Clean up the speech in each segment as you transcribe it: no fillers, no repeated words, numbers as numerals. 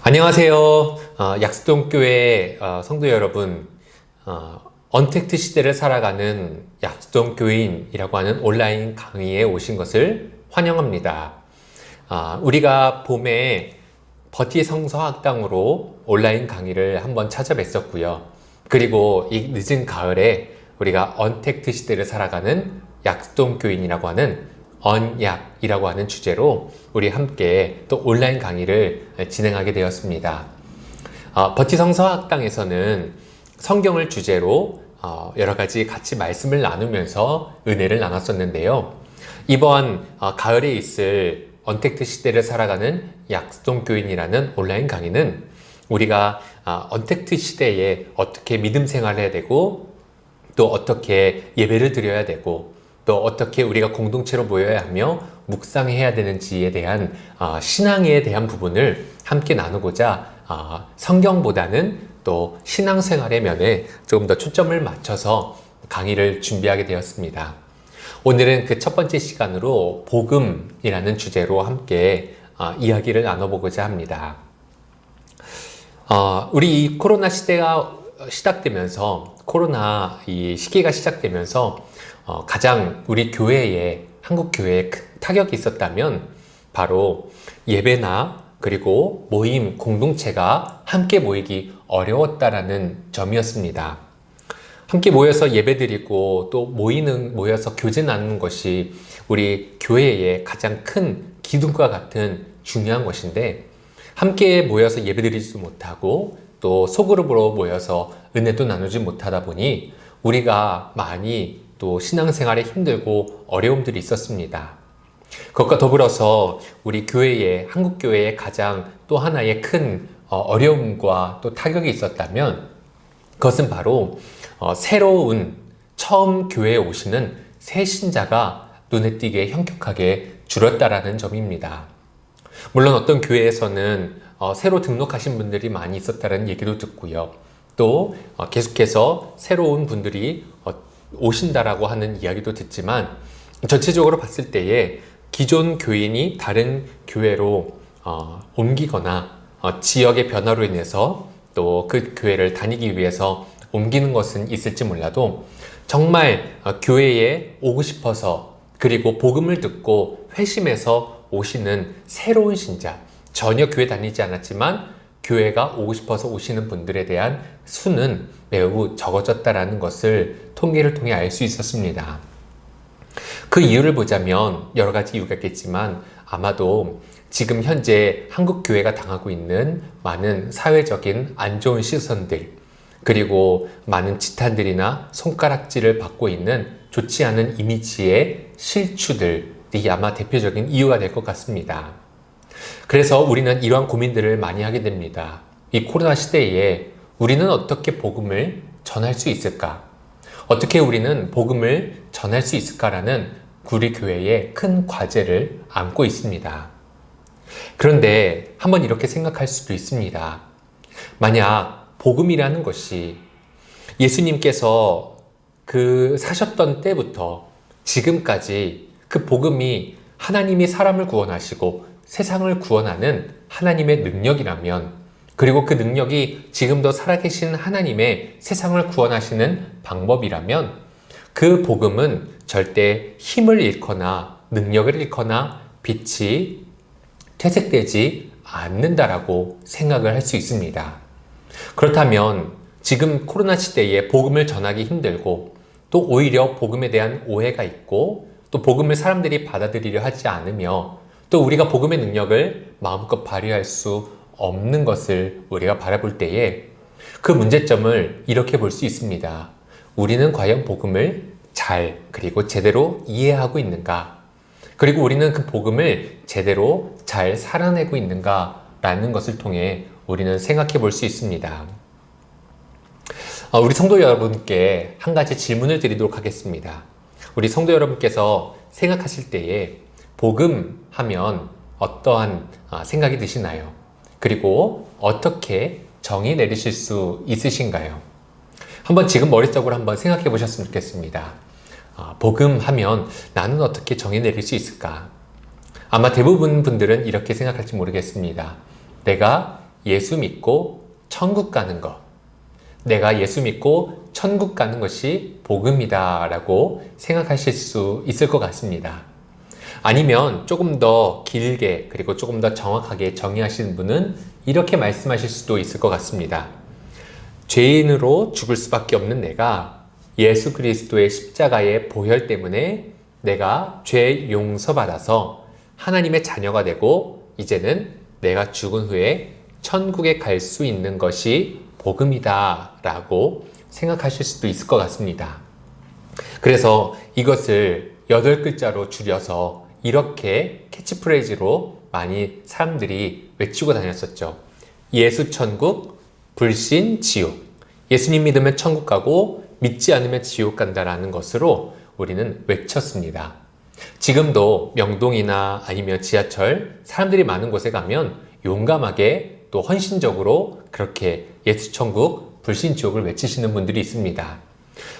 안녕하세요. 약수동교회 성도 여러분, 언택트 시대를 살아가는 약수동교인이라고 하는 온라인 강의에 오신 것을 환영합니다. 우리가 봄에 버티 성서학당으로 온라인 강의를 한번 찾아뵀었고요. 그리고 이 늦은 가을에 우리가 언택트 시대를 살아가는 약수동교인이라고 하는 언약이라고 하는 주제로 우리 함께 또 온라인 강의를 진행하게 되었습니다. 버티 성서학당에서는 성경을 주제로 여러 가지 같이 말씀을 나누면서 은혜를 나눴었는데요. 이번 가을에 있을 언택트 시대를 살아가는 약수동교인이라는 온라인 강의는 우리가 언택트 시대에 어떻게 믿음 생활을 해야 되고 또 어떻게 예배를 드려야 되고 또 어떻게 우리가 공동체로 모여야 하며 묵상해야 되는지에 대한 신앙에 대한 부분을 함께 나누고자 성경보다는 또 신앙생활의 면에 조금 더 초점을 맞춰서 강의를 준비하게 되었습니다. 오늘은 그 첫 번째 시간으로 복음이라는 주제로 함께 이야기를 나눠보고자 합니다. 우리 이 코로나 시대가 시작되면서 코로나 이 시기가 시작되면서 가장 우리 교회에 한국 교회에 큰 타격이 있었다면 바로 예배나 그리고 모임 공동체가 함께 모이기 어려웠다라는 점이었습니다. 함께 모여서 예배드리고 또 모여서 교제 나누는 것이 우리 교회의 가장 큰 기둥과 같은 중요한 것인데 함께 모여서 예배드리지도 못하고 또 소그룹으로 모여서 은혜도 나누지 못하다 보니 우리가 많이 또 신앙생활에 힘들고 어려움들이 있었습니다. 그것과 더불어서 우리 교회에 한국 교회에 가장 또 하나의 큰 어려움과 또 타격이 있었다면 그것은 바로 새로운 처음 교회에 오시는 새 신자가 눈에 띄게 현격하게 줄었다라는 점입니다. 물론 어떤 교회에서는 새로 등록하신 분들이 많이 있었다는 얘기도 듣고요. 또 계속해서 새로운 분들이 오신다라고 하는 이야기도 듣지만 전체적으로 봤을 때에 기존 교인이 다른 교회로 옮기거나 지역의 변화로 인해서 또 그 교회를 다니기 위해서 옮기는 것은 있을지 몰라도 정말 교회에 오고 싶어서 그리고 복음을 듣고 회심해서 오시는 새로운 신자, 전혀 교회 다니지 않았지만 교회가 오고 싶어서 오시는 분들에 대한 수는 매우 적어졌다라는 것을 통계를 통해 알 수 있었습니다. 그 이유를 보자면 여러 가지 이유가 있겠지만 아마도 지금 현재 한국 교회가 당하고 있는 많은 사회적인 안 좋은 시선들 그리고 많은 지탄들이나 손가락질을 받고 있는 좋지 않은 이미지의 실추들이 아마 대표적인 이유가 될 것 같습니다. 그래서 우리는 이러한 고민들을 많이 하게 됩니다. 이 코로나 시대에 우리는 어떻게 복음을 전할 수 있을까? 어떻게 우리는 복음을 전할 수 있을까라는 우리 교회의 큰 과제를 안고 있습니다. 그런데 한번 이렇게 생각할 수도 있습니다. 만약 복음이라는 것이 예수님께서 그 사셨던 때부터 지금까지 그 복음이 하나님이 사람을 구원하시고 세상을 구원하는 하나님의 능력이라면 그리고 그 능력이 지금도 살아계신 하나님의 세상을 구원하시는 방법이라면 그 복음은 절대 힘을 잃거나 능력을 잃거나 빛이 퇴색되지 않는다라고 생각을 할 수 있습니다. 그렇다면 지금 코로나 시대에 복음을 전하기 힘들고 또 오히려 복음에 대한 오해가 있고 또 복음을 사람들이 받아들이려 하지 않으며 또 우리가 복음의 능력을 마음껏 발휘할 수 없는 것을 우리가 바라볼 때에 그 문제점을 이렇게 볼 수 있습니다. 우리는 과연 복음을 잘 그리고 제대로 이해하고 있는가? 그리고 우리는 그 복음을 제대로 잘 살아내고 있는가? 라는 것을 통해 우리는 생각해 볼 수 있습니다. 우리 성도 여러분께 한 가지 질문을 드리도록 하겠습니다. 우리 성도 여러분께서 생각하실 때에 복음 하면 어떠한 생각이 드시나요? 그리고 어떻게 정의 내리실 수 있으신가요? 한번 지금 머릿속으로 한번 생각해 보셨으면 좋겠습니다. 복음 하면 나는 어떻게 정의 내릴 수 있을까? 아마 대부분 분들은 이렇게 생각할지 모르겠습니다. 내가 예수 믿고 천국 가는 것, 내가 예수 믿고 천국 가는 것이 복음이다 라고 생각하실 수 있을 것 같습니다. 아니면 조금 더 길게 그리고 조금 더 정확하게 정의하시는 분은 이렇게 말씀하실 수도 있을 것 같습니다. 죄인으로 죽을 수밖에 없는 내가 예수 그리스도의 십자가의 보혈 때문에 내가 죄 용서받아서 하나님의 자녀가 되고 이제는 내가 죽은 후에 천국에 갈 수 있는 것이 복음이다 라고 생각하실 수도 있을 것 같습니다. 그래서 이것을 8글자로 줄여서 이렇게 캐치프레이즈로 많이 사람들이 외치고 다녔었죠. 예수 천국, 불신 지옥. 예수님 믿으면 천국 가고 믿지 않으면 지옥 간다라는 것으로 우리는 외쳤습니다. 지금도 명동이나 아니면 지하철, 사람들이 많은 곳에 가면 용감하게 또 헌신적으로 그렇게 예수 천국, 불신 지옥을 외치시는 분들이 있습니다.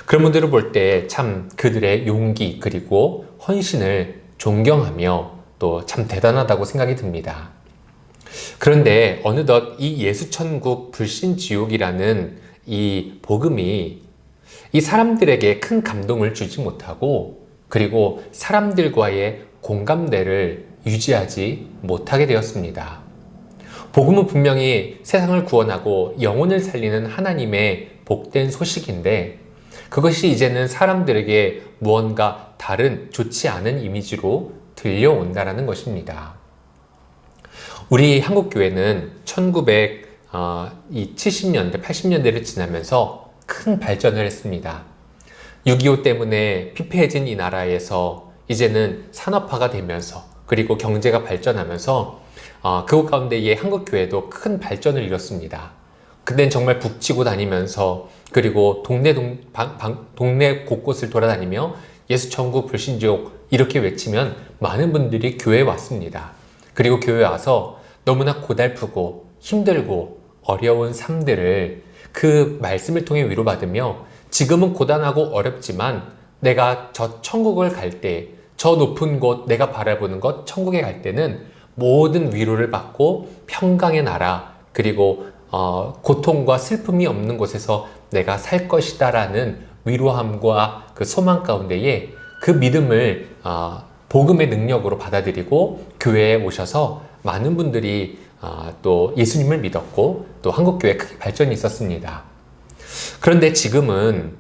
그런 분들을 볼 때 참 그들의 용기 그리고 헌신을 존경하며 또 참 대단하다고 생각이 듭니다. 그런데 어느덧 이 예수 천국, 불신 지옥이라는 이 복음이 이 사람들에게 큰 감동을 주지 못하고 그리고 사람들과의 공감대를 유지하지 못하게 되었습니다. 복음은 분명히 세상을 구원하고 영혼을 살리는 하나님의 복된 소식인데 그것이 이제는 사람들에게 무언가 다른 좋지 않은 이미지로 들려온다는 것입니다. 우리 한국교회는 1970년대, 80년대를 지나면서 큰 발전을 했습니다. 6.25 때문에 피폐해진 이 나라에서 이제는 산업화가 되면서 그리고 경제가 발전하면서 그것 가운데에 한국교회도 큰 발전을 이뤘습니다. 그땐 정말 북치고 다니면서 그리고 동네 곳곳을 돌아다니며 예수 천국 불신지옥 이렇게 외치면 많은 분들이 교회에 왔습니다. 그리고 교회에 와서 너무나 고달프고 힘들고 어려운 삶들을 그 말씀을 통해 위로받으며 지금은 고단하고 어렵지만 내가 저 천국을 갈 때, 저 높은 곳 내가 바라보는 것 천국에 갈 때는 모든 위로를 받고 평강의 나라 그리고 고통과 슬픔이 없는 곳에서 내가 살 것이다 라는 위로함과 그 소망 가운데에 그 믿음을 복음의 능력으로 받아들이고 교회에 오셔서 많은 분들이 또 예수님을 믿었고 또 한국교회에 크게 발전이 있었습니다. 그런데 지금은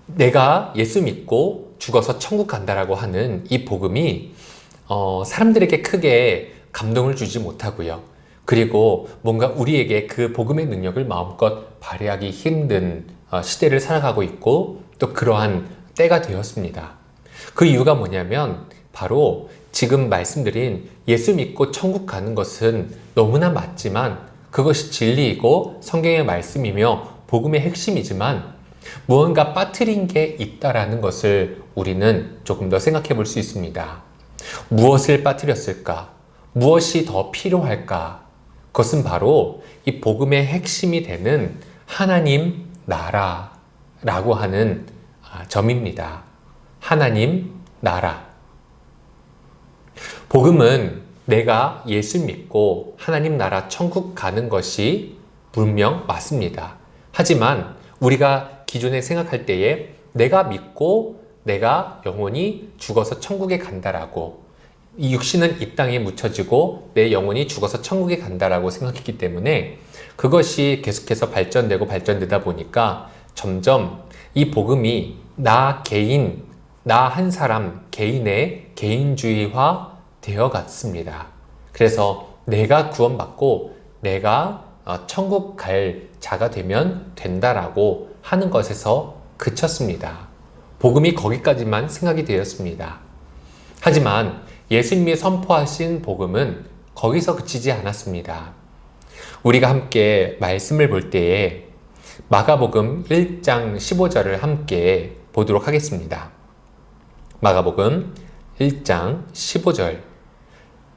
내가 예수 믿고 죽어서 천국 간다라고 하는 이 복음이 사람들에게 크게 감동을 주지 못하고요. 그리고 뭔가 우리에게 그 복음의 능력을 마음껏 발휘하기 힘든 시대를 살아가고 있고 또 그러한 때가 되었습니다. 그 이유가 뭐냐면 바로 지금 말씀드린 예수 믿고 천국 가는 것은 너무나 맞지만 그것이 진리이고 성경의 말씀이며 복음의 핵심이지만 무언가 빠뜨린 게 있다라는 것을 우리는 조금 더 생각해 볼 수 있습니다. 무엇을 빠뜨렸을까? 무엇이 더 필요할까? 그것은 바로 이 복음의 핵심이 되는 하나님 나라라고 하는 점입니다. 하나님 나라. 복음은 내가 예수 믿고 하나님 나라 천국 가는 것이 분명 맞습니다. 하지만 우리가 기존에 생각할 때에 내가 믿고 내가 영혼이 죽어서 천국에 간다라고 이 육신은 이 땅에 묻혀지고 내 영혼이 죽어서 천국에 간다라고 생각했기 때문에 그것이 계속해서 발전되다 보니까 점점 이 복음이 나 개인, 나 한 사람 개인의 개인주의화 되어 갔습니다. 그래서 내가 구원받고 내가 천국 갈 자가 되면 된다라고 하는 것에서 그쳤습니다. 복음이 거기까지만 생각이 되었습니다. 하지만 예수님이 선포하신 복음은 거기서 그치지 않았습니다. 우리가 함께 말씀을 볼 때에 마가복음 1장 15절을 함께 보도록 하겠습니다. 마가복음 1장 15절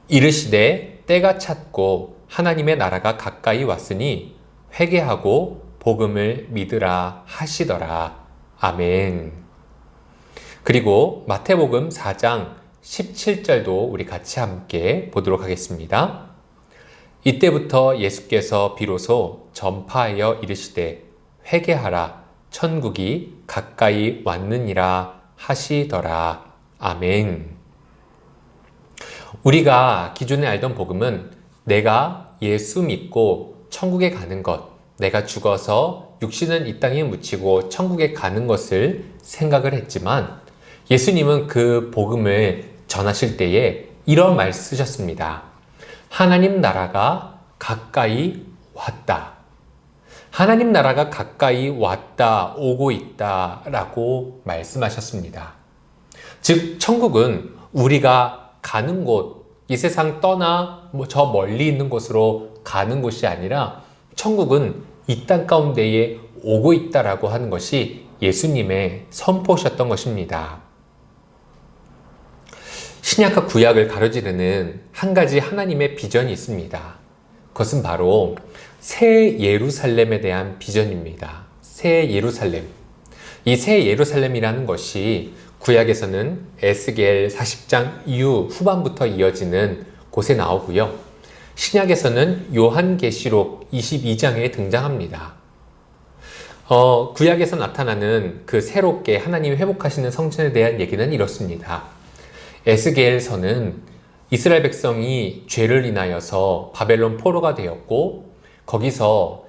이르시되 때가 찼고 하나님의 나라가 가까이 왔으니 회개하고 복음을 믿으라 하시더라. 아멘. 그리고 마태복음 4장 17절도 우리 같이 함께 보도록 하겠습니다. 이때부터 예수께서 비로소 전파하여 이르시되 회개하라 천국이 가까이 왔느니라 하시더라. 아멘. 우리가 기존에 알던 복음은 내가 예수 믿고 천국에 가는 것, 내가 죽어서 육신은 이 땅에 묻히고 천국에 가는 것을 생각을 했지만 예수님은 그 복음을 전하실 때에 이런 말 쓰셨습니다. 하나님 나라가 가까이 왔다. 하나님 나라가 가까이 왔다, 오고 있다 라고 말씀하셨습니다. 즉, 천국은 우리가 가는 곳, 이 세상 떠나 저 멀리 있는 곳으로 가는 곳이 아니라 천국은 이 땅 가운데에 오고 있다라고 하는 것이 예수님의 선포셨던 것입니다. 신약과 구약을 가로지르는 한 가지 하나님의 비전이 있습니다. 그것은 바로 새 예루살렘에 대한 비전입니다. 새 예루살렘. 이 새 예루살렘이라는 것이 구약에서는 에스겔 40장 이후 후반부터 이어지는 곳에 나오고요. 신약에서는 요한계시록 22장에 등장합니다. 구약에서 나타나는 그 새롭게 하나님이 회복하시는 성전에 대한 얘기는 이렇습니다. 에스겔서는 이스라엘 백성이 죄를 인하여서 바벨론 포로가 되었고 거기서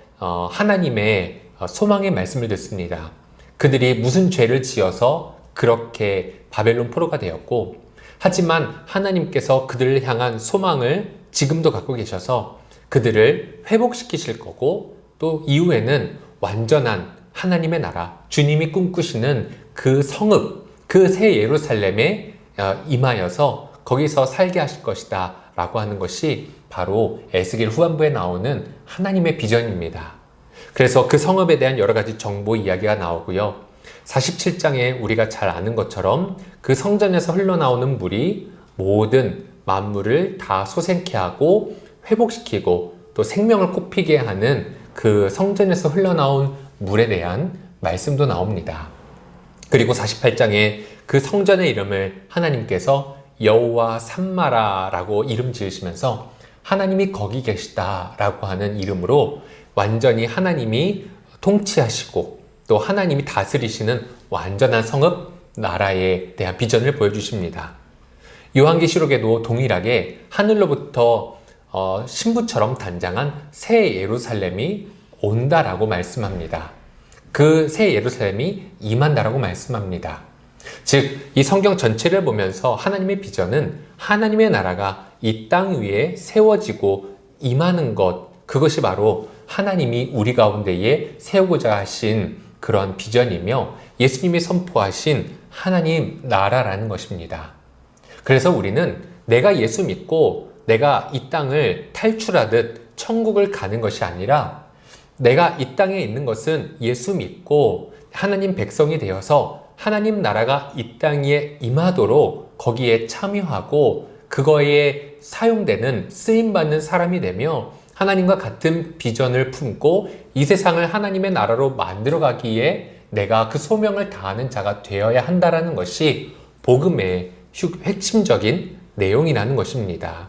하나님의 소망의 말씀을 듣습니다. 그들이 무슨 죄를 지어서 그렇게 바벨론 포로가 되었고 하지만 하나님께서 그들을 향한 소망을 지금도 갖고 계셔서 그들을 회복시키실 거고 또 이후에는 완전한 하나님의 나라, 주님이 꿈꾸시는 그 성읍, 그 새 예루살렘에 임하여서 거기서 살게 하실 것이다 라고 하는 것이 바로 에스겔 후반부에 나오는 하나님의 비전입니다. 그래서 그 성읍에 대한 여러 가지 정보 이야기가 나오고요. 47장에 우리가 잘 아는 것처럼 그 성전에서 흘러나오는 물이 모든 만물을 다 소생케 하고 회복시키고 또 생명을 꽃피게 하는 그 성전에서 흘러나온 물에 대한 말씀도 나옵니다. 그리고 48장에 그 성전의 이름을 하나님께서 여호와 삼마라라고 이름 지으시면서 하나님이 거기 계시다라고 하는 이름으로 완전히 하나님이 통치하시고 또 하나님이 다스리시는 완전한 성읍 나라에 대한 비전을 보여주십니다. 요한계시록에도 동일하게 하늘로부터 신부처럼 단장한 새 예루살렘이 온다라고 말씀합니다. 그 새 예루살렘이 임한다라고 말씀합니다. 즉, 이 성경 전체를 보면서 하나님의 비전은 하나님의 나라가 이 땅 위에 세워지고 임하는 것, 그것이 바로 하나님이 우리 가운데에 세우고자 하신 그런 비전이며 예수님이 선포하신 하나님 나라라는 것입니다. 그래서 우리는 내가 예수 믿고 내가 이 땅을 탈출하듯 천국을 가는 것이 아니라 내가 이 땅에 있는 것은 예수 믿고 하나님 백성이 되어서 하나님 나라가 이 땅에 임하도록 거기에 참여하고 그거에 사용되는 쓰임받는 사람이 되며 하나님과 같은 비전을 품고 이 세상을 하나님의 나라로 만들어가기에 내가 그 소명을 다하는 자가 되어야 한다는 것이 복음의 핵심적인 내용이라는 것입니다.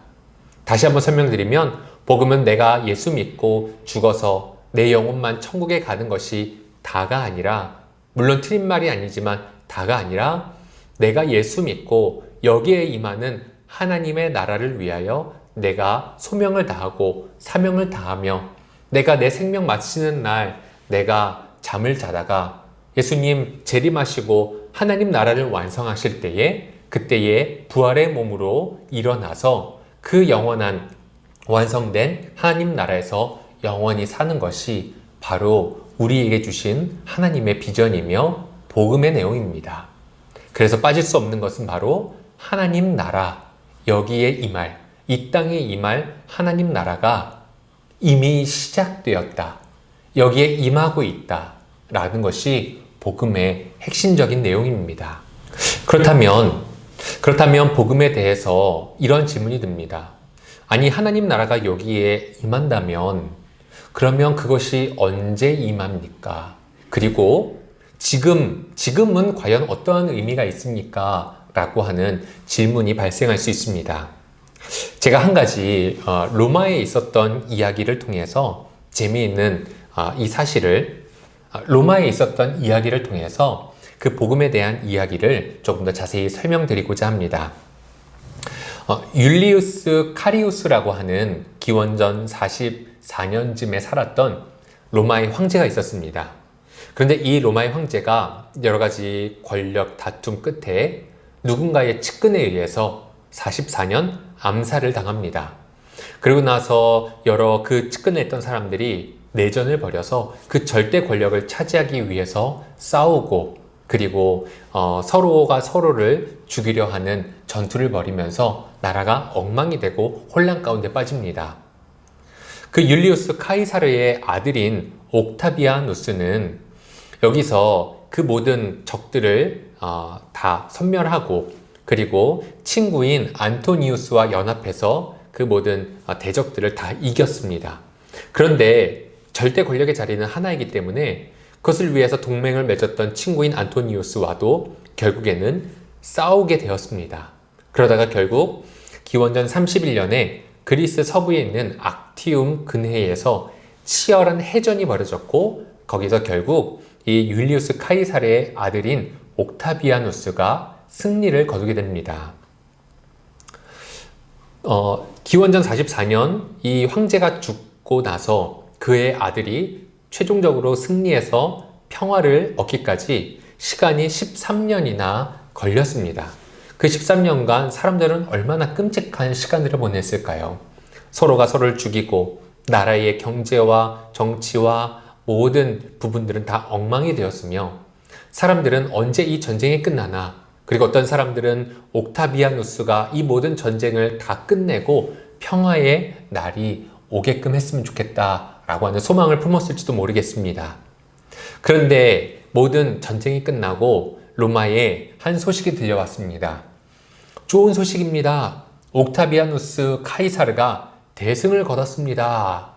다시 한번 설명드리면 복음은 내가 예수 믿고 죽어서 내 영혼만 천국에 가는 것이 다가 아니라, 물론 틀린 말이 아니지만 다가 아니라 내가 예수 믿고 여기에 임하는 하나님의 나라를 위하여 내가 소명을 다하고 사명을 다하며 내가 내 생명 마치는 날 내가 잠을 자다가 예수님 재림하시고 하나님 나라를 완성하실 때에 그때에 부활의 몸으로 일어나서 그 영원한 완성된 하나님 나라에서 영원히 사는 것이 바로 우리에게 주신 하나님의 비전이며 복음의 내용입니다. 그래서 빠질 수 없는 것은 바로 하나님 나라, 여기에 임할, 이 땅에 임할 하나님 나라가 이미 시작되었다. 여기에 임하고 있다. 라는 것이 복음의 핵심적인 내용입니다. 그렇다면 복음에 대해서 이런 질문이 듭니다. 아니, 하나님 나라가 여기에 임한다면 그러면 그것이 언제 임합니까? 그리고 지금은 과연 어떠한 의미가 있습니까? 라고 하는 질문이 발생할 수 있습니다. 제가 한 가지 로마에 있었던 이야기를 통해서 재미있는 이 사실을 로마에 있었던 이야기를 통해서 그 복음에 대한 이야기를 조금 더 자세히 설명드리고자 합니다. 율리우스 카리우스라고 하는 기원전 44년쯤에 살았던 로마의 황제가 있었습니다. 그런데 이 로마의 황제가 여러 가지 권력 다툼 끝에 누군가의 측근에 의해서 44년 암살을 당합니다. 그리고 나서 여러 그 측근에 있던 사람들이 내전을 벌여서 그 절대 권력을 차지하기 위해서 싸우고, 그리고 서로가 서로를 죽이려 하는 전투를 벌이면서 나라가 엉망이 되고 혼란 가운데 빠집니다. 그 율리우스 카이사르의 아들인 옥타비아누스는 여기서 그 모든 적들을 다 섬멸하고, 그리고 친구인 안토니우스와 연합해서 그 모든 대적들을 다 이겼습니다. 그런데 절대 권력의 자리는 하나이기 때문에 그것을 위해서 동맹을 맺었던 친구인 안토니우스와도 결국에는 싸우게 되었습니다. 그러다가 결국 기원전 31년에 그리스 서부에 있는 악티움 근해에서 치열한 해전이 벌어졌고, 거기서 결국 이 율리우스 카이사르의 아들인 옥타비아누스가 승리를 거두게 됩니다. 기원전 44년 이 황제가 죽고 나서 그의 아들이 최종적으로 승리해서 평화를 얻기까지 시간이 13년이나 걸렸습니다. 그 13년간 사람들은 얼마나 끔찍한 시간을 보냈을까요? 서로가 서로를 죽이고 나라의 경제와 정치와 모든 부분들은 다 엉망이 되었으며, 사람들은 언제 이 전쟁이 끝나나, 그리고 어떤 사람들은 옥타비아누스가 이 모든 전쟁을 다 끝내고 평화의 날이 오게끔 했으면 좋겠다라고 하는 소망을 품었을지도 모르겠습니다. 그런데 모든 전쟁이 끝나고 로마에 한 소식이 들려왔습니다. 좋은 소식입니다. 옥타비아누스 카이사르가 대승을 거뒀습니다.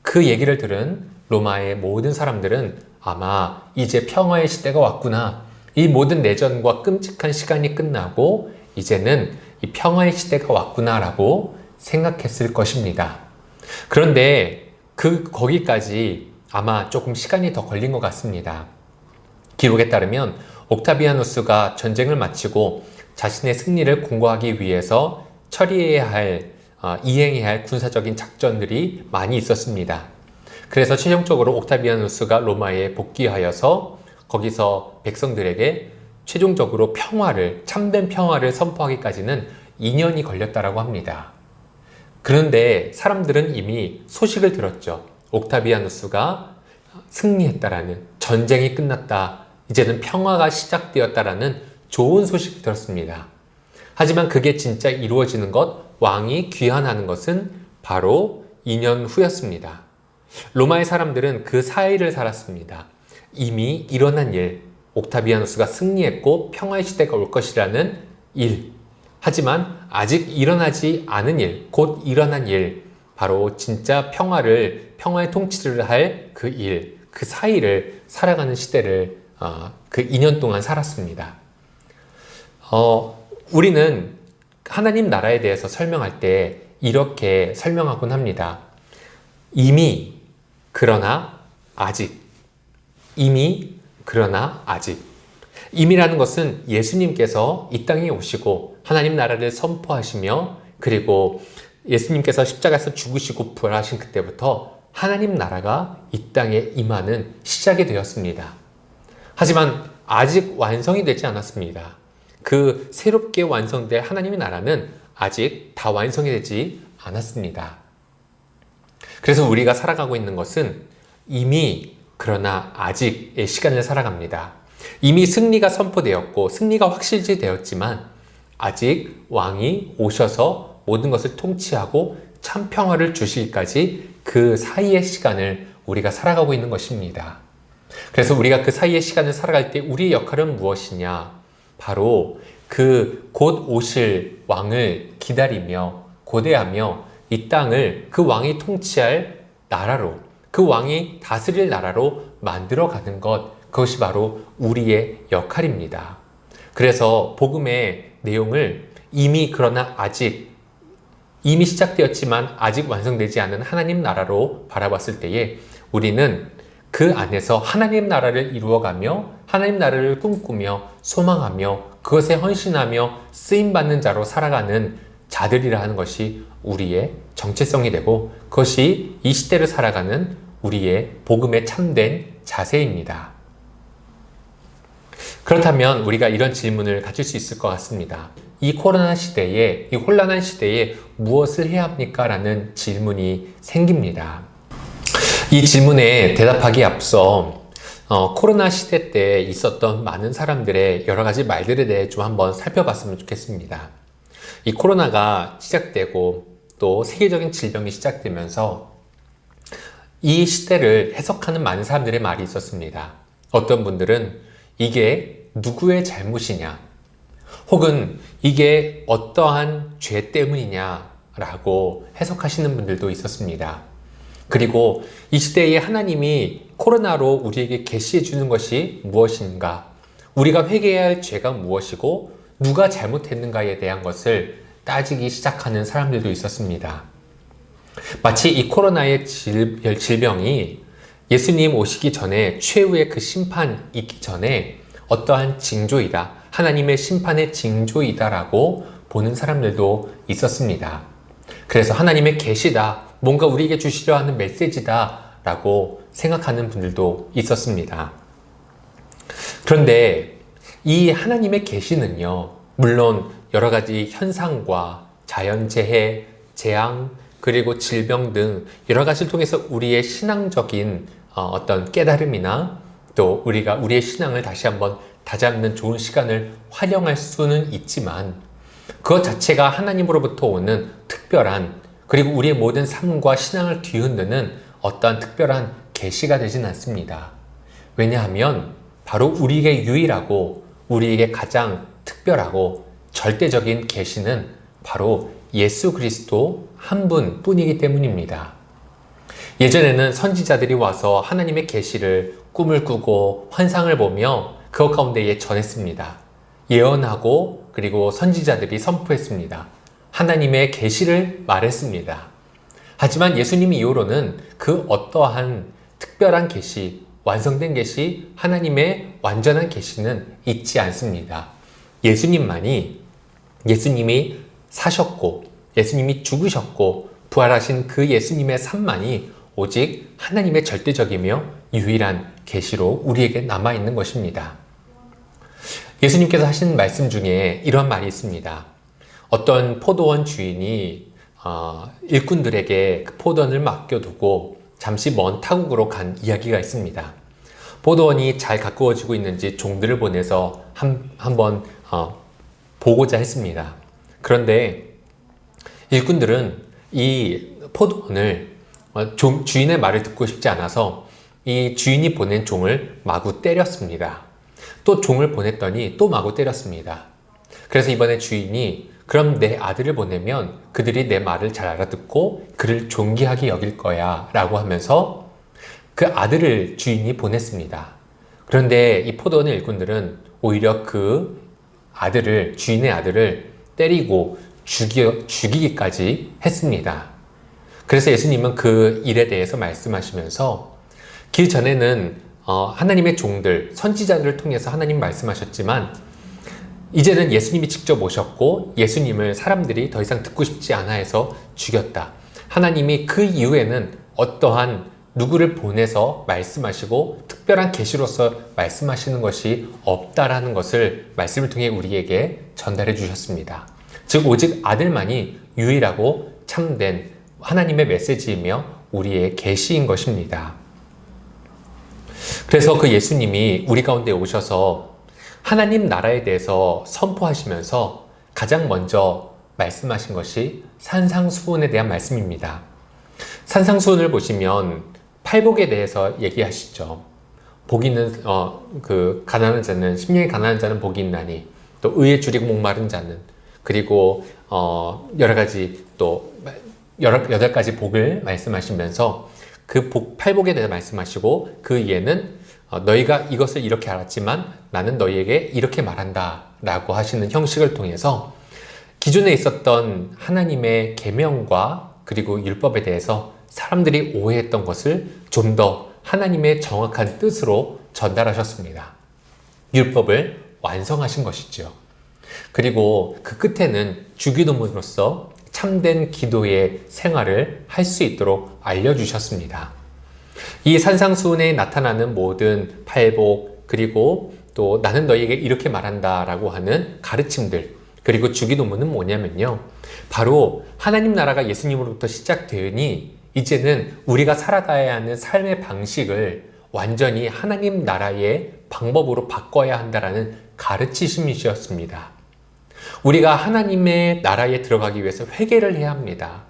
그 얘기를 들은 로마의 모든 사람들은 아마 이제 평화의 시대가 왔구나, 이 모든 내전과 끔찍한 시간이 끝나고 이제는 이 평화의 시대가 왔구나 라고 생각했을 것입니다. 그런데 거기까지 아마 조금 시간이 더 걸린 것 같습니다. 기록에 따르면 옥타비아누스가 전쟁을 마치고 자신의 승리를 공고하기 위해서 이행해야 할 군사적인 작전들이 많이 있었습니다. 그래서 최종적으로 옥타비아누스가 로마에 복귀하여서 거기서 백성들에게 최종적으로 참된 평화를 선포하기까지는 2년이 걸렸다고 합니다. 그런데 사람들은 이미 소식을 들었죠. 옥타비아누스가 승리했다라는, 전쟁이 끝났다, 이제는 평화가 시작되었다라는 좋은 소식을 들었습니다. 하지만 그게 진짜 이루어지는 것, 왕이 귀환하는 것은 바로 2년 후였습니다. 로마의 사람들은 그 사이를 살았습니다. 이미 일어난 일, 옥타비아누스가 승리했고 평화의 시대가 올 것이라는 일, 하지만 아직 일어나지 않은 일, 곧 일어난 일, 바로 진짜 평화의 통치를 할 그 일, 그 사이를 살아가는 시대를 그 2년 동안 살았습니다. 우리는 하나님 나라에 대해서 설명할 때 이렇게 설명하곤 합니다. 이미, 그러나 아직. 이미, 그러나 아직. 이미라는 것은 예수님께서 이 땅에 오시고 하나님 나라를 선포하시며, 그리고 예수님께서 십자가에서 죽으시고 부활하신 그때부터 하나님 나라가 이 땅에 임하는 시작이 되었습니다. 하지만 아직 완성이 되지 않았습니다. 그 새롭게 완성될 하나님의 나라는 아직 다 완성이 되지 않았습니다. 그래서 우리가 살아가고 있는 것은 이미, 그러나 아직의 시간을 살아갑니다. 이미 승리가 선포되었고 승리가 확실시 되었지만 아직 왕이 오셔서 모든 것을 통치하고 참 평화를 주시기까지 그 사이의 시간을 우리가 살아가고 있는 것입니다. 그래서 우리가 그 사이의 시간을 살아갈 때 우리의 역할은 무엇이냐? 바로 그 곧 오실 왕을 기다리며 고대하며 이 땅을 그 왕이 통치할 나라로, 그 왕이 다스릴 나라로 만들어가는 것, 그것이 바로 우리의 역할입니다. 그래서 복음의 내용을 이미, 그러나 아직, 이미 시작되었지만 아직 완성되지 않은 하나님 나라로 바라봤을 때에 우리는 그 안에서 하나님 나라를 이루어가며 하나님 나라를 꿈꾸며 소망하며 그것에 헌신하며 쓰임받는 자로 살아가는 자들이라 하는 것이 우리의 정체성이 되고 그것이 이 시대를 살아가는 우리의 복음에 참된 자세입니다. 그렇다면 우리가 이런 질문을 가질 수 있을 것 같습니다. 이 코로나 시대에, 이 혼란한 시대에 무엇을 해야 합니까? 라는 질문이 생깁니다. 이 질문에 대답하기에 앞서 코로나 시대 때 있었던 많은 사람들의 여러 가지 말들에 대해 좀 한번 살펴봤으면 좋겠습니다. 이 코로나가 시작되고 또 세계적인 질병이 시작되면서 이 시대를 해석하는 많은 사람들의 말이 있었습니다. 어떤 분들은 이게 누구의 잘못이냐, 혹은 이게 어떠한 죄 때문이냐라고 해석하시는 분들도 있었습니다. 그리고 이 시대에 하나님이 코로나로 우리에게 계시해 주는 것이 무엇인가, 우리가 회개해야 할 죄가 무엇이고 누가 잘못했는가에 대한 것을 따지기 시작하는 사람들도 있었습니다. 마치 이 코로나의 질병이 예수님 오시기 전에 최후의 그 심판이 있기 전에 어떠한 징조이다, 하나님의 심판의 징조이다라고 보는 사람들도 있었습니다. 그래서 하나님의 계시다, 뭔가 우리에게 주시려 하는 메시지다 라고 생각하는 분들도 있었습니다. 그런데 이 하나님의 계시는요, 물론 여러 가지 현상과 자연재해, 재앙, 그리고 질병 등 여러 가지를 통해서 우리의 신앙적인 어떤 깨달음이나 또 우리가 우리의 신앙을 다시 한번 다잡는 좋은 시간을 활용할 수는 있지만 그것 자체가 하나님으로부터 오는 특별한, 그리고 우리의 모든 삶과 신앙을 뒤흔드는 어떠한 특별한 계시가 되진 않습니다. 왜냐하면 바로 우리에게 유일하고 우리에게 가장 특별하고 절대적인 계시는 바로 예수 그리스도 한 분뿐이기 때문입니다. 예전에는 선지자들이 와서 하나님의 계시를 꿈을 꾸고 환상을 보며 그것 가운데에 전했습니다. 예언하고 그리고 선지자들이 선포했습니다. 하나님의 계시를 말했습니다. 하지만 예수님 이후로는 그 어떠한 특별한 계시, 완성된 계시, 하나님의 완전한 계시는 있지 않습니다. 예수님이 사셨고 예수님이 죽으셨고 부활하신 그 예수님의 삶만이 오직 하나님의 절대적이며 유일한 계시로 우리에게 남아있는 것입니다. 예수님께서 하신 말씀 중에 이런 말이 있습니다. 어떤 포도원 주인이 일꾼들에게 그 포도원을 맡겨두고 잠시 먼 타국으로 간 이야기가 있습니다. 포도원이 잘 가꾸어지고 있는지 종들을 보내서 한번 보고자 했습니다. 그런데 일꾼들은 이 포도원을 주인의 말을 듣고 싶지 않아서 이 주인이 보낸 종을 마구 때렸습니다. 또 종을 보냈더니 또 마구 때렸습니다. 그래서 이번에 주인이 그럼 내 아들을 보내면 그들이 내 말을 잘 알아듣고 그를 존귀하게 여길 거야 라고 하면서 그 아들을 주인이 보냈습니다. 그런데 이 포도원의 일꾼들은 오히려 그 아들을, 주인의 아들을 때리고 죽이기까지 했습니다. 그래서 예수님은 그 일에 대해서 말씀하시면서 그 전에는 하나님의 종들, 선지자들을 통해서 하나님 말씀하셨지만 이제는 예수님이 직접 오셨고 예수님을 사람들이 더 이상 듣고 싶지 않아 해서 죽였다. 하나님이 그 이후에는 어떠한 누구를 보내서 말씀하시고 특별한 계시로서 말씀하시는 것이 없다라는 것을 말씀을 통해 우리에게 전달해 주셨습니다. 즉 오직 아들만이 유일하고 참된 하나님의 메시지이며 우리의 계시인 것입니다. 그래서 그 예수님이 우리 가운데 오셔서 하나님 나라에 대해서 선포하시면서 가장 먼저 말씀하신 것이 산상수훈에 대한 말씀입니다. 산상수훈을 보시면 팔복에 대해서 얘기하시죠. 복이 있는 가난한 자는, 심령이 가난한 자는 복이 있나니, 또 의에 줄이고 목마른 자는, 그리고 여러 가지 또 여덟 가지 복을 말씀하시면서 그 팔복에 대해 말씀하시고 그 이에는 너희가 이것을 이렇게 알았지만 나는 너희에게 이렇게 말한다 라고 하시는 형식을 통해서 기존에 있었던 하나님의 계명과 그리고 율법에 대해서 사람들이 오해했던 것을 좀 더 하나님의 정확한 뜻으로 전달하셨습니다. 율법을 완성하신 것이죠. 그리고 그 끝에는 주기도문으로서 참된 기도의 생활을 할 수 있도록 알려주셨습니다. 이 산상수훈에 나타나는 모든 팔복, 그리고 또 나는 너희에게 이렇게 말한다 라고 하는 가르침들, 그리고 주기도문은 뭐냐면요, 바로 하나님 나라가 예수님으로부터 시작되니 이제는 우리가 살아가야 하는 삶의 방식을 완전히 하나님 나라의 방법으로 바꿔야 한다라는 가르치심이셨습니다. 우리가 하나님의 나라에 들어가기 위해서 회개를 해야 합니다.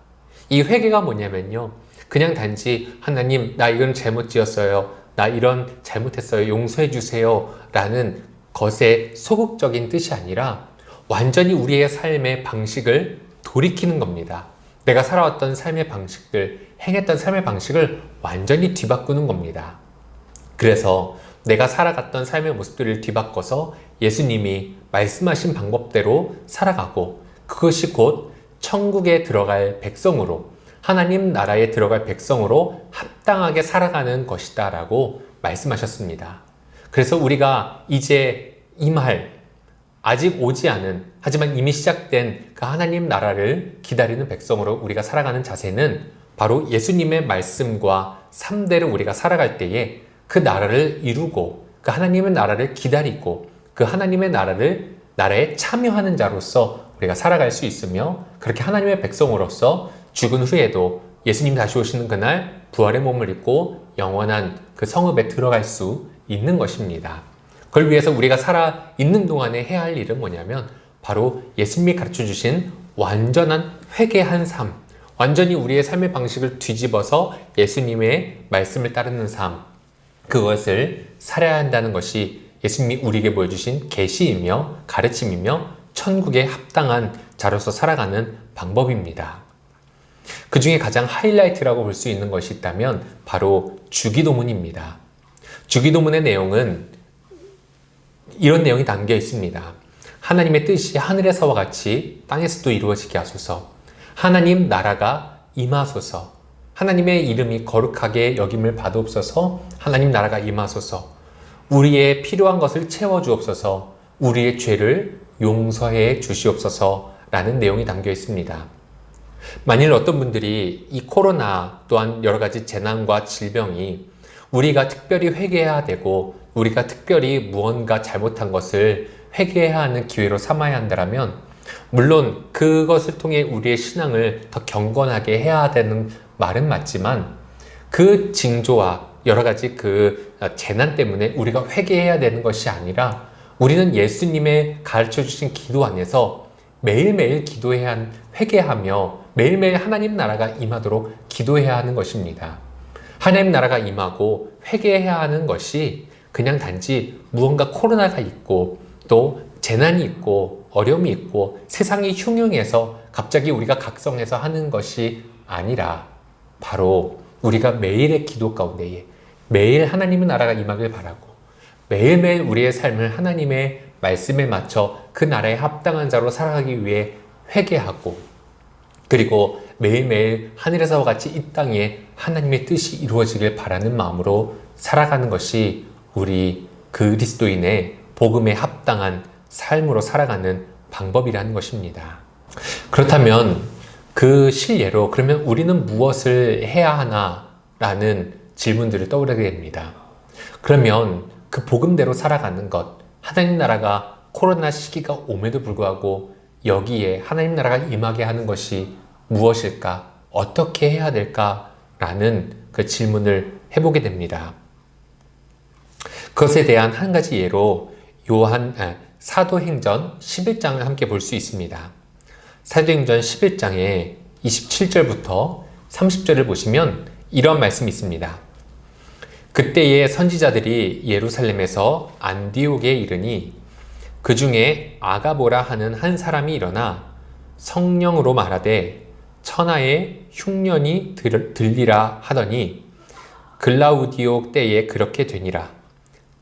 이 회개가 뭐냐면요, 그냥 단지 하나님 나 이건 잘못 지었어요, 나 이런 잘못했어요, 용서해 주세요 라는 것의 소극적인 뜻이 아니라 완전히 우리의 삶의 방식을 돌이키는 겁니다. 내가 살아왔던 삶의 방식들, 행했던 삶의 방식을 완전히 뒤바꾸는 겁니다. 그래서 내가 살아갔던 삶의 모습들을 뒤바꿔서 예수님이 말씀하신 방법대로 살아가고, 그것이 곧 천국에 들어갈 백성으로, 하나님 나라에 들어갈 백성으로 합당하게 살아가는 것이다 라고 말씀하셨습니다. 그래서 우리가 이제 이 말, 아직 오지 않은, 하지만 이미 시작된 그 하나님 나라를 기다리는 백성으로 우리가 살아가는 자세는 바로 예수님의 말씀과 삶대로 우리가 살아갈 때에 그 나라를 이루고, 그 하나님의 나라를 기다리고, 그 하나님의 나라에 참여하는 자로서 우리가 살아갈 수 있으며, 그렇게 하나님의 백성으로서 죽은 후에도 예수님 다시 오시는 그날 부활의 몸을 입고 영원한 그 성읍에 들어갈 수 있는 것입니다. 그걸 위해서 우리가 살아 있는 동안에 해야 할 일은 뭐냐면 바로 예수님이 가르쳐 주신 완전한 회개한 삶, 완전히 우리의 삶의 방식을 뒤집어서 예수님의 말씀을 따르는 삶, 그것을 살아야 한다는 것이 예수님이 우리에게 보여주신 계시이며 가르침이며 천국에 합당한 자로서 살아가는 방법입니다. 그 중에 가장 하이라이트라고 볼 수 있는 것이 있다면 바로 주기도문입니다. 주기도문의 내용은 이런 내용이 담겨 있습니다. 하나님의 뜻이 하늘에서와 같이 땅에서도 이루어지게 하소서. 하나님 나라가 임하소서. 하나님의 이름이 거룩하게 여김을 받옵소서. 하나님 나라가 임하소서. 우리의 필요한 것을 채워주옵소서. 우리의 죄를 용서해 주시옵소서 라는 내용이 담겨 있습니다. 만일 어떤 분들이 이 코로나 또한 여러 가지 재난과 질병이 우리가 특별히 회개해야 되고 우리가 특별히 무언가 잘못한 것을 회개해야 하는 기회로 삼아야 한다면, 물론 그것을 통해 우리의 신앙을 더 경건하게 해야 되는 말은 맞지만, 그 징조와 여러 가지 그 재난 때문에 우리가 회개해야 되는 것이 아니라 우리는 예수님의 가르쳐 주신 기도 안에서 매일매일 회개하며 매일매일 하나님 나라가 임하도록 기도해야 하는 것입니다. 하나님 나라가 임하고 회개해야 하는 것이 그냥 단지 무언가 코로나가 있고 또 재난이 있고 어려움이 있고 세상이 흉흉해서 갑자기 우리가 각성해서 하는 것이 아니라, 바로 우리가 매일의 기도 가운데에 매일 하나님의 나라가 임하길 바라고 매일매일 우리의 삶을 하나님의 말씀에 맞춰 그 나라에 합당한 자로 살아가기 위해 회개하고, 그리고 매일매일 하늘에서와 같이 이 땅에 하나님의 뜻이 이루어지길 바라는 마음으로 살아가는 것이 우리 그리스도인의 복음에 합당한 삶으로 살아가는 방법이라는 것입니다. 그렇다면 그 실례로 그러면 우리는 무엇을 해야 하나라는 질문들을 떠오르게 됩니다. 그러면 그 복음대로 살아가는 것, 하나님 나라가 코로나 시기가 옴에도 불구하고 여기에 하나님 나라가 임하게 하는 것이 무엇일까? 어떻게 해야 될까라는 그 질문을 해보게 됩니다. 그것에 대한 한 가지 예로 사도행전 11장을 함께 볼 수 있습니다. 사도행전 11장에 27절부터 30절을 보시면 이런 말씀이 있습니다. 그때의 선지자들이 예루살렘에서 안디옥에 이르니 그 중에 아가보라 하는 한 사람이 일어나 성령으로 말하되 천하에 흉년이 들리라 하더니 글라우디오 때에 그렇게 되니라.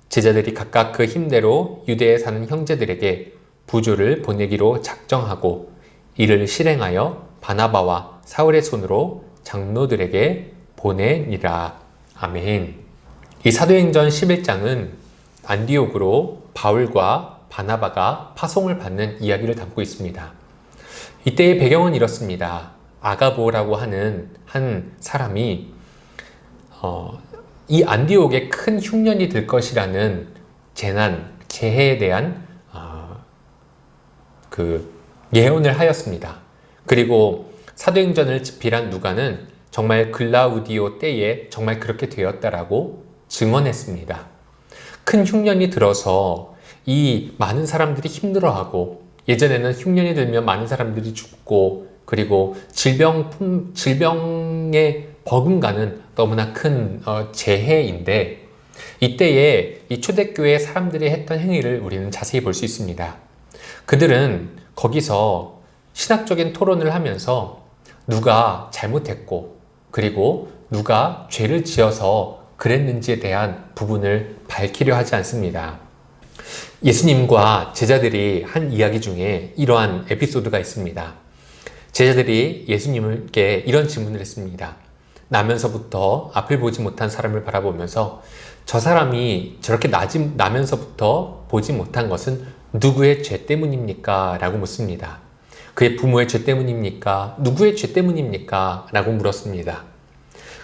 제자들이 각각 그 힘대로 유대에 사는 형제들에게 부조를 보내기로 작정하고 이를 실행하여 바나바와 사울의 손으로 장로들에게 보내니라. 아멘. 이 사도행전 11장은 안디옥으로 바울과 바나바가 파송을 받는 이야기를 담고 있습니다. 이때의 배경은 이렇습니다. 아가보라고 하는 한 사람이 이 안디옥에 큰 흉년이 들 것이라는 재해에 대한 그 예언을 하였습니다. 그리고 사도행전을 집필한 누가는 정말 글라우디오 때에 정말 그렇게 되었다라고 증언했습니다. 큰 흉년이 들어서 이 많은 사람들이 힘들어하고, 예전에는 흉년이 들면 많은 사람들이 죽고, 그리고 질병에 버금가는 너무나 큰 재해인데, 이때에 이 초대교회 사람들이 했던 행위를 우리는 자세히 볼 수 있습니다. 그들은 거기서 신학적인 토론을 하면서 누가 잘못했고, 그리고 누가 죄를 지어서 그랬는지에 대한 부분을 밝히려 하지 않습니다. 예수님과 제자들이 한 이야기 중에 이러한 에피소드가 있습니다. 제자들이 예수님께 이런 질문을 했습니다. 나면서부터 앞을 보지 못한 사람을 바라보면서 저 사람이 저렇게 나면서부터 보지 못한 것은 누구의 죄 때문입니까? 라고 묻습니다. 그의 부모의 죄 때문입니까? 누구의 죄 때문입니까? 라고 물었습니다.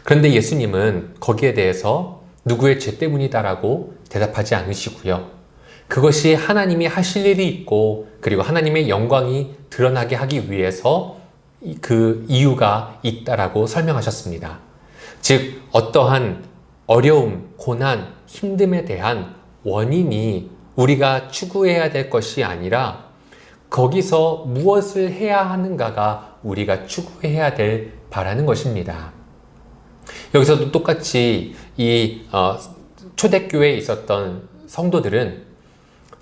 그런데 예수님은 거기에 대해서 누구의 죄 때문이다라고 대답하지 않으시고요. 그것이 하나님이 하실 일이 있고, 그리고 하나님의 영광이 드러나게 하기 위해서 그 이유가 있다라고 설명하셨습니다. 즉, 어떠한 어려움, 고난, 힘듦에 대한 원인이 우리가 추구해야 될 것이 아니라 거기서 무엇을 해야 하는가가 우리가 추구해야 될 바라는 것입니다. 여기서도 똑같이 이 초대교회에 있었던 성도들은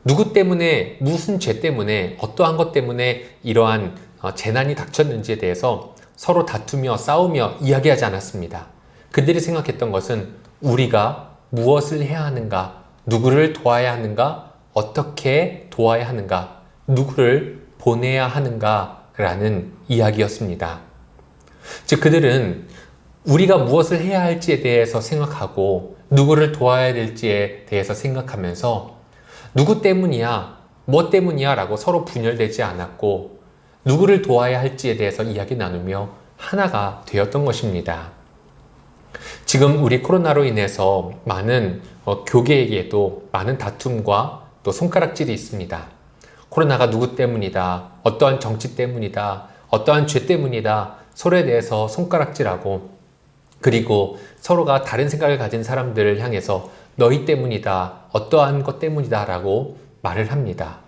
누구 때문에, 무슨 죄 때문에, 어떠한 것 때문에 이러한 재난이 닥쳤는지에 대해서 서로 다투며 싸우며 이야기하지 않았습니다. 그들이 생각했던 것은 우리가 무엇을 해야 하는가, 누구를 도와야 하는가, 어떻게 도와야 하는가, 누구를 보내야 하는가라는 이야기였습니다. 즉, 그들은 우리가 무엇을 해야 할지에 대해서 생각하고 누구를 도와야 될지에 대해서 생각하면서 누구 때문이야, 뭐 때문이야 라고 서로 분열되지 않았고, 누구를 도와야 할지에 대해서 이야기 나누며 하나가 되었던 것입니다. 지금 우리 코로나로 인해서 많은 교계에게도 많은 다툼과 또 손가락질이 있습니다. 코로나가 누구 때문이다, 어떠한 정치 때문이다, 어떠한 죄 때문이다, 서로에 대해서 손가락질하고, 그리고 서로가 다른 생각을 가진 사람들을 향해서 너희 때문이다, 어떠한 것 때문이다 라고 말을 합니다.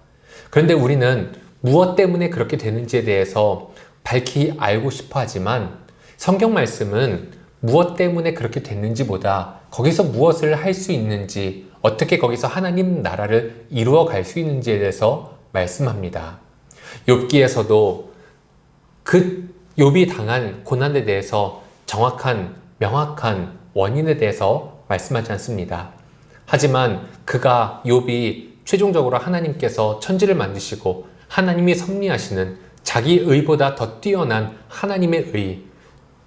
그런데 우리는 무엇 때문에 그렇게 되는지에 대해서 밝히 알고 싶어 하지만 성경 말씀은 무엇 때문에 그렇게 됐는지보다 거기서 무엇을 할 수 있는지, 어떻게 거기서 하나님 나라를 이루어 갈 수 있는지에 대해서 말씀합니다. 욥기에서도 그 욥이 당한 고난에 대해서 정확한, 명확한 원인에 대해서 말씀하지 않습니다. 하지만 그가, 욥이 최종적으로 하나님께서 천지를 만드시고 하나님이 섭리하시는 자기 의보다 더 뛰어난 하나님의 의,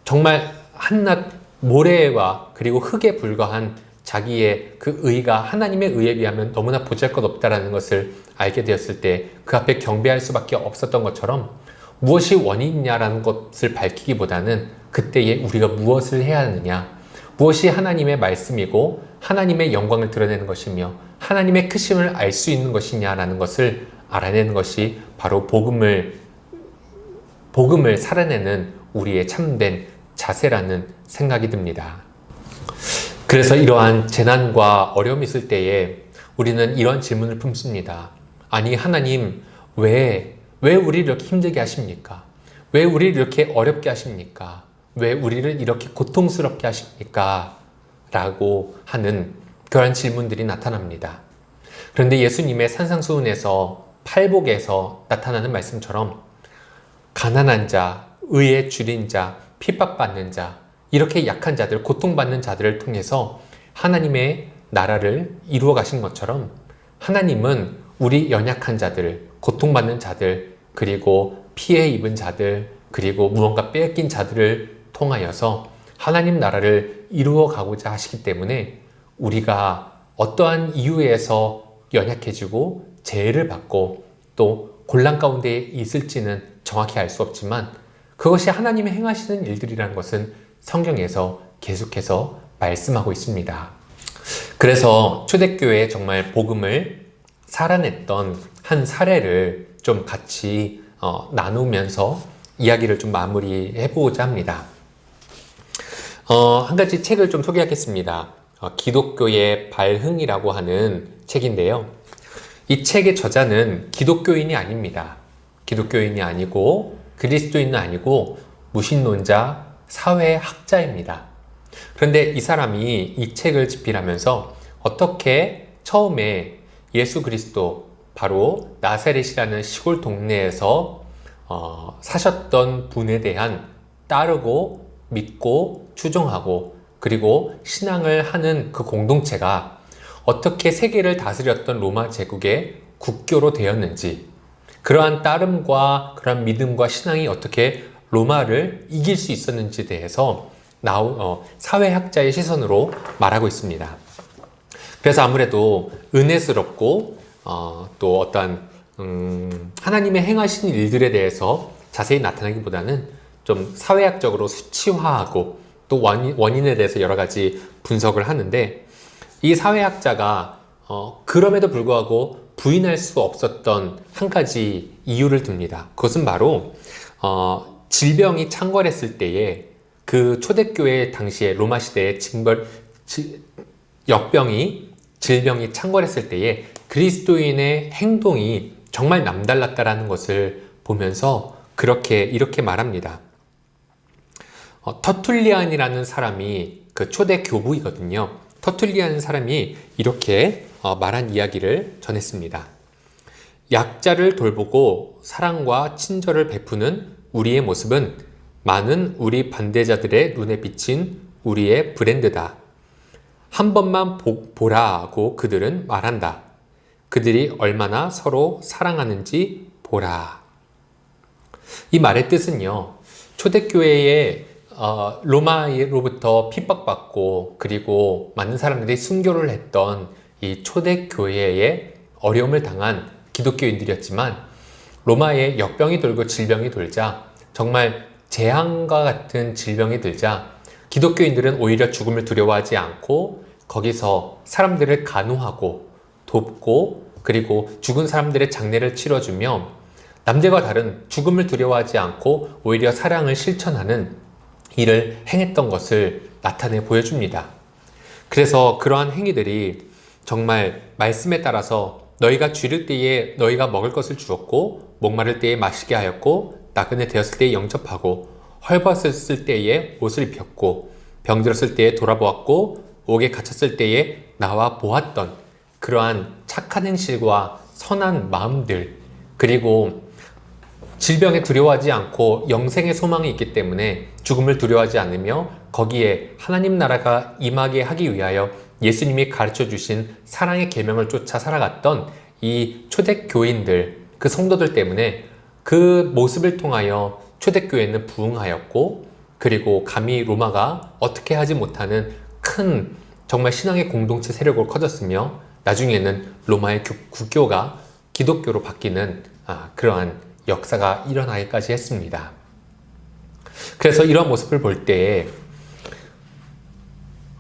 정말 한낱 모래와 그리고 흙에 불과한 자기의 그 의가 하나님의 의에 비하면 너무나 보잘것없다라는 것을 알게 되었을 때 그 앞에 경배할 수밖에 없었던 것처럼, 무엇이 원인이냐라는 것을 밝히기보다는 그때에 우리가 무엇을 해야 하느냐, 무엇이 하나님의 말씀이고 하나님의 영광을 드러내는 것이며 하나님의 크심을 알 수 있는 것이냐라는 것을 알아내는 것이 바로 복음을 살아내는 우리의 참된 자세라는 생각이 듭니다. 그래서 이러한 재난과 어려움이 있을 때에 우리는 이런 질문을 품습니다. 아니, 하나님, 왜 우리를 이렇게 힘들게 하십니까? 왜 우리를 이렇게 어렵게 하십니까? 왜 우리를 이렇게 고통스럽게 하십니까? 라고 하는 그런 질문들이 나타납니다. 그런데 예수님의 산상수훈에서 팔복에서 나타나는 말씀처럼 가난한 자, 의에 줄인 자, 핍박받는 자, 이렇게 약한 자들, 고통받는 자들을 통해서 하나님의 나라를 이루어 가신 것처럼 하나님은 우리 연약한 자들, 고통받는 자들, 그리고 피해 입은 자들, 그리고 무언가 빼앗긴 자들을 통하여서 하나님 나라를 이루어 가고자 하시기 때문에 우리가 어떠한 이유에서 연약해지고 재해를 받고 또 곤란 가운데 있을지는 정확히 알 수 없지만 그것이 하나님이 행하시는 일들이라는 것은 성경에서 계속해서 말씀하고 있습니다. 그래서 초대교회에 정말 복음을 살아냈던 한 사례를 좀 같이 나누면서 이야기를 좀 마무리해보고자 합니다. 한 가지 책을 좀 소개하겠습니다. 기독교의 발흥이라고 하는 책인데요. 이 책의 저자는 기독교인이 아닙니다. 기독교인이 아니고 그리스도인은 아니고 무신론자, 사회학자입니다. 그런데 이 사람이 이 책을 집필하면서 어떻게 처음에 예수 그리스도, 바로 나사렛이라는 시골 동네에서 사셨던 분에 대한 따르고 믿고 추종하고 그리고 신앙을 하는 그 공동체가 어떻게 세계를 다스렸던 로마 제국의 국교로 되었는지, 그러한 따름과 그러한 믿음과 신앙이 어떻게 로마를 이길 수 있었는지에 대해서 사회학자의 시선으로 말하고 있습니다. 그래서 아무래도 은혜스럽고 또 어떠한 하나님의 행하신 일들에 대해서 자세히 나타나기보다는 좀 사회학적으로 수치화하고 또 원인에 대해서 여러 가지 분석을 하는데, 이 사회학자가 그럼에도 불구하고 부인할 수 없었던 한 가지 이유를 듭니다. 그것은 바로 질병이 창궐했을 때에 그 초대교회 당시에 로마 시대에 질병이 창궐했을 때에 그리스도인의 행동이 정말 남달랐다라는 것을 보면서 이렇게 말합니다. 터툴리안이라는 사람이 그 초대 교부이거든요. 터툴리안 사람이 이렇게 말한 이야기를 전했습니다. 약자를 돌보고 사랑과 친절을 베푸는 우리의 모습은 많은 우리 반대자들의 눈에 비친 우리의 브랜드다. 한 번만 보라고 그들은 말한다. 그들이 얼마나 서로 사랑하는지 보라. 이 말의 뜻은요, 초대교회에 로마로부터 핍박받고 그리고 많은 사람들이 순교를 했던 이 초대교회에 어려움을 당한 기독교인들이었지만, 로마에 역병이 돌고 질병이 돌자, 정말 재앙과 같은 질병이 들자 기독교인들은 오히려 죽음을 두려워하지 않고 거기서 사람들을 간호하고 돕고 그리고 죽은 사람들의 장례를 치러주며 남들과 다른 죽음을 두려워하지 않고 오히려 사랑을 실천하는 일을 행했던 것을 나타내 보여줍니다. 그래서 그러한 행위들이 정말 말씀에 따라서 너희가 쥐를 때에 너희가 먹을 것을 주었고 목마를 때에 마시게 하였고 나그네 되었을 때에 영접하고 헐벗었을 때에 옷을 입혔고 병들었을 때에 돌아보았고 옥에 갇혔을 때에 나와 보았던 그러한 착한 행실과 선한 마음들, 그리고 질병에 두려워하지 않고 영생의 소망이 있기 때문에 죽음을 두려워하지 않으며 거기에 하나님 나라가 임하게 하기 위하여 예수님이 가르쳐 주신 사랑의 계명을 쫓아 살아갔던 이 초대교인들, 그 성도들 때문에 그 모습을 통하여 초대교회는 부흥하였고, 그리고 감히 로마가 어떻게 하지 못하는 큰 정말 신앙의 공동체 세력으로 커졌으며 나중에는 로마의 국교가 기독교로 바뀌는 그러한 역사가 일어나기까지 했습니다. 그래서 이런 모습을 볼 때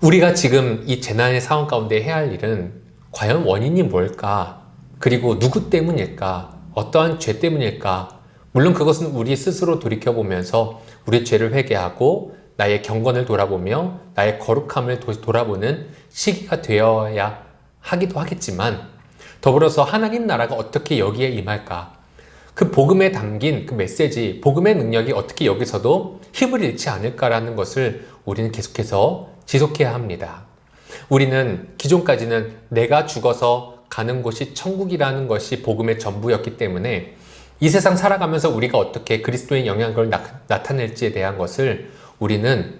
우리가 지금 이 재난의 상황 가운데 해야 할 일은 과연 원인이 뭘까? 그리고 누구 때문일까? 어떠한 죄 때문일까? 물론 그것은 우리 스스로 돌이켜보면서 우리의 죄를 회개하고 나의 경건을 돌아보며 나의 거룩함을 돌아보는 시기가 되어야 하기도 하겠지만, 더불어서 하나님 나라가 어떻게 여기에 임할까? 그 복음에 담긴 그 메시지, 복음의 능력이 어떻게 여기서도 힘을 잃지 않을까라는 것을 우리는 계속해서 지속해야 합니다. 우리는 기존까지는 내가 죽어서 가는 곳이 천국이라는 것이 복음의 전부였기 때문에 이 세상 살아가면서 우리가 어떻게 그리스도의 영향을 나타낼지에 대한 것을 우리는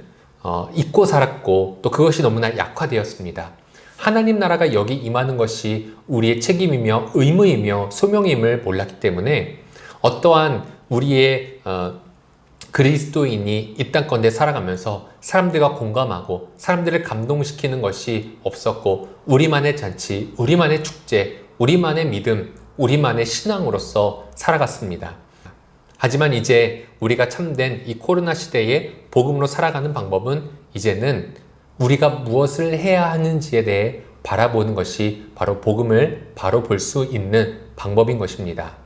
잊고 살았고, 또 그것이 너무나 약화되었습니다. 하나님 나라가 여기 임하는 것이 우리의 책임이며 의무이며 소명임을 몰랐기 때문에 어떠한 우리의 그리스도인이 이 땅 가운데 살아가면서 사람들과 공감하고 사람들을 감동시키는 것이 없었고, 우리만의 잔치, 우리만의 축제, 우리만의 믿음, 우리만의 신앙으로서 살아갔습니다. 하지만 이제 우리가 참된 이 코로나 시대에 복음으로 살아가는 방법은 이제는 우리가 무엇을 해야 하는지에 대해 바라보는 것이 바로 복음을 바로 볼 수 있는 방법인 것입니다.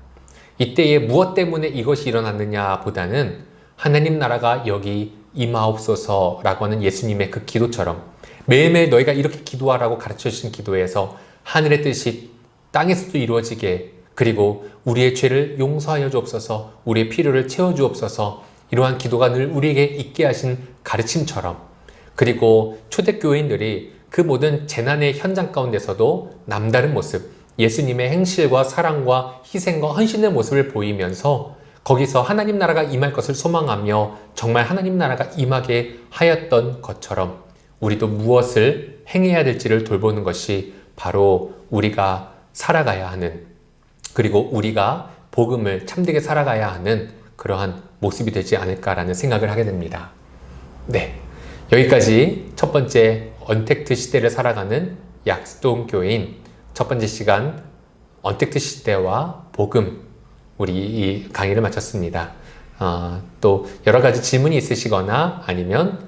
이때에 무엇 때문에 이것이 일어났느냐 보다는 하나님 나라가 여기 임하옵소서라고 하는 예수님의 그 기도처럼 매일매일 너희가 이렇게 기도하라고 가르쳐 주신 기도에서 하늘의 뜻이 땅에서도 이루어지게, 그리고 우리의 죄를 용서하여 주옵소서, 우리의 필요를 채워 주옵소서, 이러한 기도가 늘 우리에게 있게 하신 가르침처럼, 그리고 초대교회인들이 그 모든 재난의 현장 가운데서도 남다른 모습, 예수님의 행실과 사랑과 희생과 헌신의 모습을 보이면서 거기서 하나님 나라가 임할 것을 소망하며 정말 하나님 나라가 임하게 하였던 것처럼 우리도 무엇을 행해야 될지를 돌보는 것이 바로 우리가 살아가야 하는, 그리고 우리가 복음을 참되게 살아가야 하는 그러한 모습이 되지 않을까라는 생각을 하게 됩니다. 네, 여기까지 첫 번째 언택트 시대를 살아가는 약스동 교회인 첫 번째 시간 언택트 시대와 복음, 우리 이 강의를 마쳤습니다. 또 여러 가지 질문이 있으시거나 아니면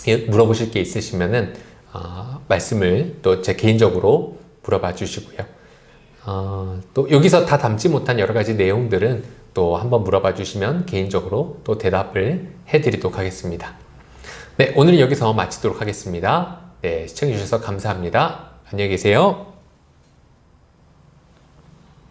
물어보실 게 있으시면은 말씀을 또 제 개인적으로 물어봐 주시고요. 또 여기서 다 담지 못한 여러 가지 내용들은 또 한번 물어봐 주시면 개인적으로 또 대답을 해드리도록 하겠습니다. 네, 오늘 여기서 마치도록 하겠습니다. 네, 시청해 주셔서 감사합니다. 안녕히 계세요.